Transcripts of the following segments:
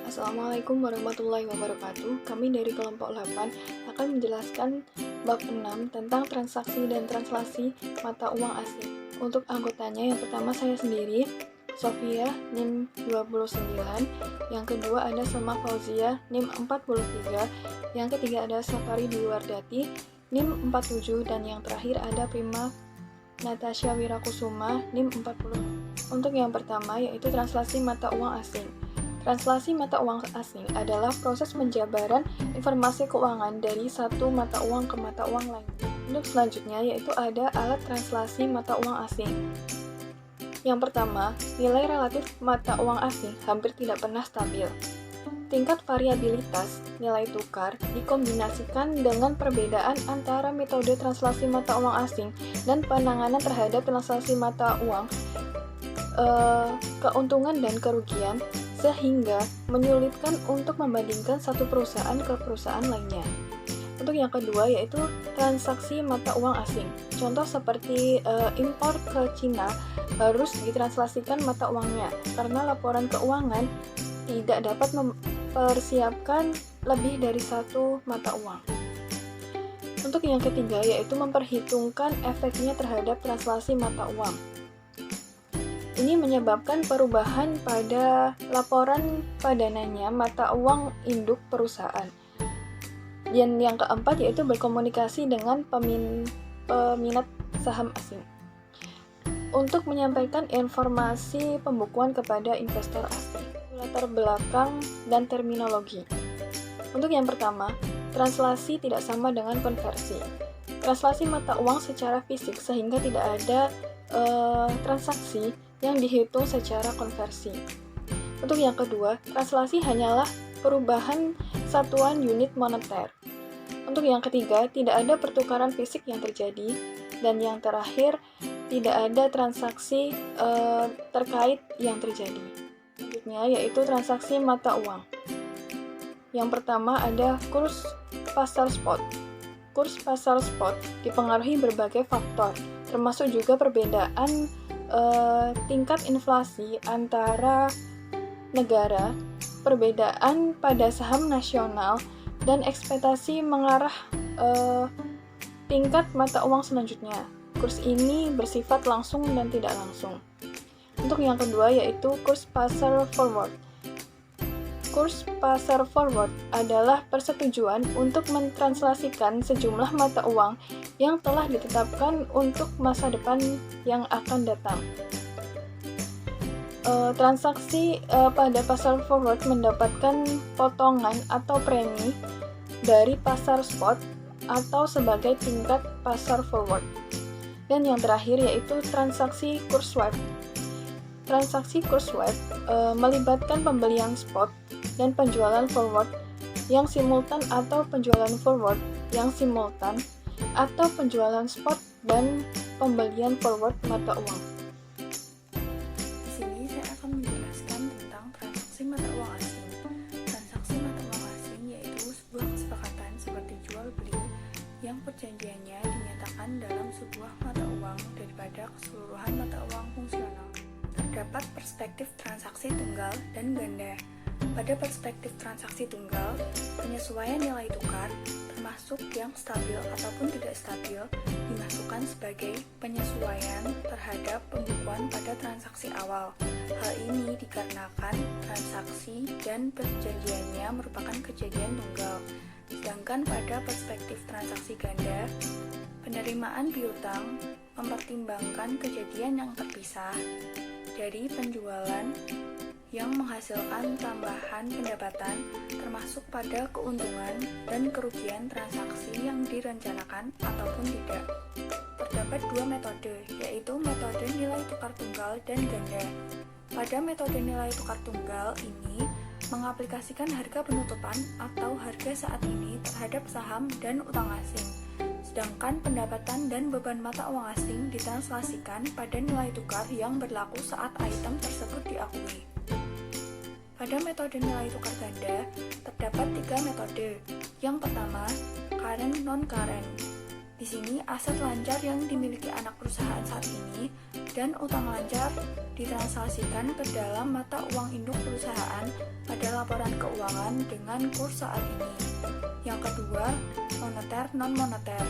Assalamualaikum warahmatullahi wabarakatuh. Kami dari kelompok 8 akan menjelaskan bab 6 tentang transaksi dan translasi mata uang asing. Untuk anggotanya, yang pertama saya sendiri, Sofia, NIM 29, yang kedua ada Selma Fauzia, NIM 43, yang ketiga ada Safari Dwiwardati, NIM 47, dan yang terakhir ada Prima Natasha Wirakusuma, NIM 40. Untuk yang pertama yaitu translasi mata uang asing. Translasi mata uang asing adalah proses penjabaran informasi keuangan dari satu mata uang ke mata uang lain. Untuk selanjutnya yaitu ada alat translasi mata uang asing. Yang pertama, nilai relatif mata uang asing hampir tidak pernah stabil. Tingkat variabilitas nilai tukar dikombinasikan dengan perbedaan antara metode translasi mata uang asing dan penanganan terhadap translasi mata uang, keuntungan dan kerugian, sehingga menyulitkan untuk membandingkan satu perusahaan ke perusahaan lainnya. Untuk yang kedua yaitu transaksi mata uang asing. Contoh seperti impor ke Cina harus ditranslasikan mata uangnya karena laporan keuangan tidak dapat mempersiapkan lebih dari satu mata uang. Untuk yang ketiga yaitu memperhitungkan efeknya terhadap translasi mata uang. Ini menyebabkan perubahan pada laporan padanannya mata uang induk perusahaan. Dan yang keempat yaitu berkomunikasi dengan peminat saham asing untuk menyampaikan informasi pembukuan kepada investor asing. Latar belakang dan terminologi. Untuk yang pertama, translasi tidak sama dengan konversi. Translasi mata uang secara fisik sehingga tidak ada transaksi yang dihitung secara konversi. Untuk yang kedua, translasi hanyalah perubahan satuan unit moneter. Untuk yang ketiga, tidak ada pertukaran fisik yang terjadi. Dan yang terakhir, tidak ada transaksi terkait yang terjadi. Selanjutnya yaitu transaksi mata uang. Yang pertama ada kurs pasar spot. Kurs pasar spot dipengaruhi berbagai faktor, termasuk juga perbedaan tingkat inflasi antara negara, perbedaan pada saham nasional, dan ekspektasi mengarah tingkat mata uang selanjutnya. Kurs ini bersifat langsung dan tidak langsung. Untuk yang kedua yaitu kurs pasar forward. Kurs pasar forward adalah persetujuan untuk mentranslasikan sejumlah mata uang yang telah ditetapkan untuk masa depan yang akan datang. Transaksi pada pasar forward mendapatkan potongan atau premi dari pasar spot atau sebagai tingkat pasar forward. Dan yang terakhir yaitu transaksi kurs swap. Transaksi kurs swap melibatkan pembelian spot dan penjualan forward yang simultan atau penjualan forward yang simultan atau penjualan spot dan pembelian forward mata uang. Di sini saya akan menjelaskan tentang transaksi mata uang asing. Transaksi mata uang asing yaitu sebuah kesepakatan seperti jual beli yang perjanjiannya dinyatakan dalam sebuah mata uang daripada keseluruhan mata uang fungsional. Terdapat perspektif transaksi tunggal dan ganda. Pada perspektif transaksi tunggal, penyesuaian nilai tukar, termasuk yang stabil ataupun tidak stabil, dimasukkan sebagai penyesuaian terhadap pembukuan pada transaksi awal. Hal ini dikarenakan transaksi dan perjanjiannya merupakan kejadian tunggal. Sedangkan pada perspektif transaksi ganda, penerimaan piutang mempertimbangkan kejadian yang terpisah dari penjualan yang menghasilkan tambahan pendapatan termasuk pada keuntungan dan kerugian transaksi yang direncanakan ataupun tidak. Terdapat dua metode, yaitu metode nilai tukar tunggal dan ganda. Pada metode nilai tukar tunggal ini mengaplikasikan harga penutupan atau harga saat ini terhadap saham dan utang asing. Sedangkan pendapatan dan beban mata uang asing ditranslasikan pada nilai tukar yang berlaku saat item tersebut diakui. Pada metode nilai tukar ganda, terdapat tiga metode. Yang pertama, current non-current. Di sini, aset lancar yang dimiliki anak perusahaan saat ini dan utang lancar ditranslasikan ke dalam mata uang induk perusahaan pada laporan keuangan dengan kurs saat ini. Yang kedua, moneter non-moneter.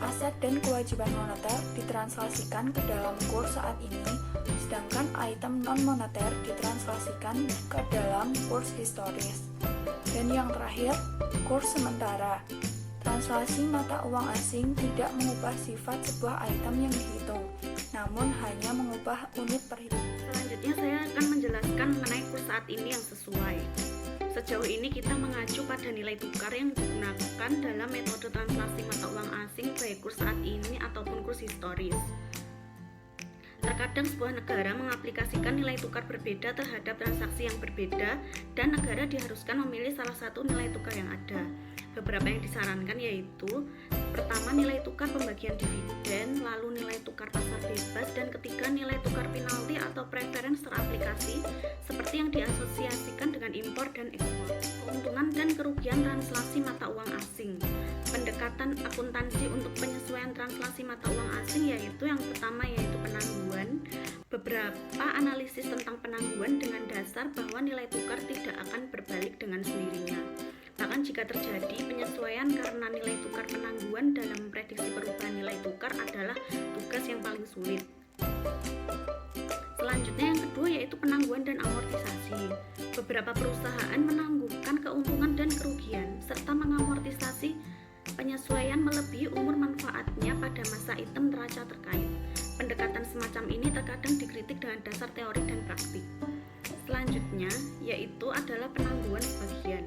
Aset dan kewajiban moneter ditranslasikan ke dalam kurs saat ini, sedangkan item non-moneter ditranslasikan ke dalam kurs historis. Dan yang terakhir, kurs sementara. Translasi mata uang asing tidak mengubah sifat sebuah item yang dihitung, namun hanya mengubah unit perhitungan. Selanjutnya saya akan menjelaskan mengenai kurs saat ini yang sesuai. Sejauh ini kita mengacu pada nilai tukar yang digunakan dalam metode translasi mata uang asing baik kurs saat ini ataupun kurs historis. Terkadang sebuah negara mengaplikasikan nilai tukar berbeda terhadap transaksi yang berbeda dan negara diharuskan memilih salah satu nilai tukar yang ada. Beberapa yang disarankan yaitu pertama nilai tukar pembagian dividen, lalu nilai tukar pasar bebas, dan ketiga nilai tukar penalti atau preference teraplikasi seperti yang diasosiasikan dengan impor dan ekspor. Keuntungan dan kerugian translasi mata uang asing. Pendekatan akuntansi untuk penyesuaian translasi mata uang asing yaitu yang pertama yaitu penangguhan. Beberapa analisis tentang penangguhan dengan dasar bahwa nilai tukar tidak akan berbalik dengan sendirinya. Bahkan jika terjadi penyesuaian karena nilai tukar, penangguhan dalam prediksi perubahan nilai tukar adalah tugas yang paling sulit. Selanjutnya yang kedua yaitu penangguhan dan amortisasi. Beberapa perusahaan menangguhkan keuntungan dan kerugian serta mengamortisasi penyesuaian melebihi umur manfaatnya pada masa item neraca terkait. Pendekatan semacam ini terkadang dikritik dengan dasar teori dan praktik. Selanjutnya yaitu adalah penangguhan sebagian.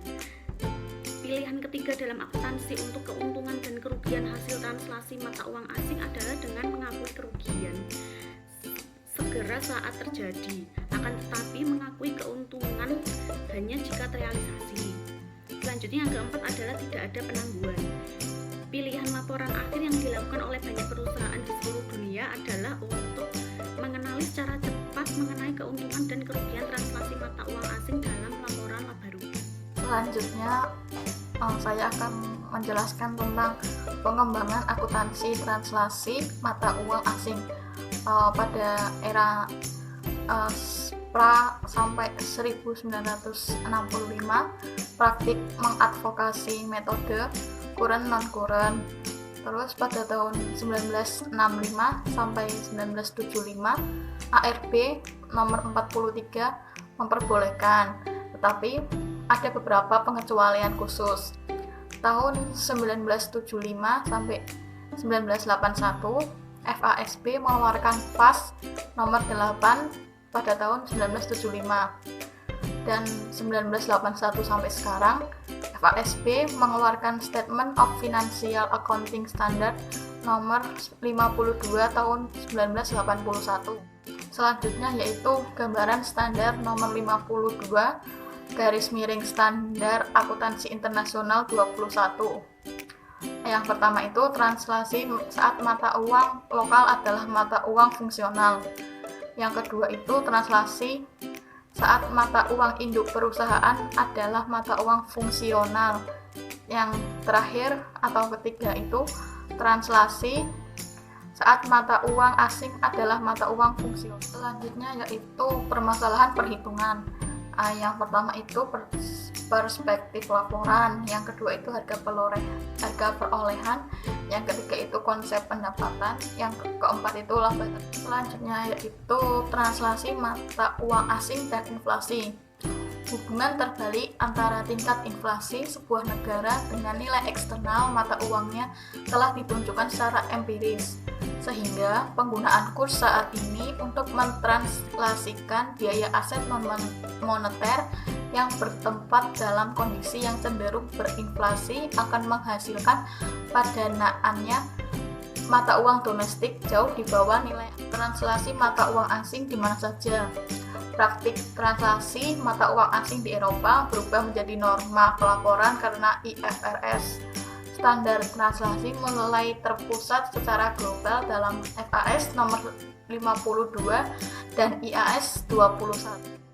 Pilihan ketiga dalam akuntansi untuk keuntungan dan kerugian hasil translasi mata uang asing adalah dengan mengakui kerugian segera saat terjadi, akan tetapi mengakui keuntungan hanya jika terrealisasi. Selanjutnya yang keempat adalah tidak ada penangguhan. Pilihan laporan akhir yang dilakukan oleh banyak perusahaan di seluruh dunia adalah untuk mengenali secara cepat mengenai keuntungan dan kerugian translasi mata uang asing dalam laporan laba rugi. Selanjutnya saya akan menjelaskan tentang pengembangan akuntansi translasi mata uang asing pada era pra sampai 1965. Praktik mengadvokasi metode current non-current. Terus pada tahun 1965 sampai 1975 ARB nomor 43 memperbolehkan, tetapi ada beberapa pengecualian khusus. Tahun 1975 sampai 1981 FASB mengeluarkan FAS nomor 8 pada tahun 1975, dan 1981 sampai sekarang FASB mengeluarkan Statement of Financial Accounting Standard nomor 52 tahun 1981. Selanjutnya yaitu gambaran standar nomor 52 garis miring standar akuntansi internasional 21. Yang pertama itu translasi saat mata uang lokal adalah mata uang fungsional. Yang kedua itu translasi saat mata uang induk perusahaan adalah mata uang fungsional. Yang terakhir atau ketiga itu translasi saat mata uang asing adalah mata uang fungsional. Selanjutnya yaitu permasalahan perhitungan. Yang pertama itu perspektif laporan, yang kedua itu harga perolehan, yang ketiga itu konsep pendapatan, yang keempat itu laba. Selanjutnya yaitu translasi mata uang asing dan inflasi. Hubungan terbalik antara tingkat inflasi sebuah negara dengan nilai eksternal mata uangnya telah ditunjukkan secara empiris, sehingga penggunaan kurs saat ini untuk mentranslasikan biaya aset non-moneter yang bertempat dalam kondisi yang cenderung berinflasi akan menghasilkan pendanaannya mata uang domestik jauh di bawah nilai translasi mata uang asing di mana saja. Praktik transaksi mata uang asing di Eropa berubah menjadi norma pelaporan karena IFRS. Standar translasi mulai terpusat secara global dalam FAS nomor 52 dan IAS 21.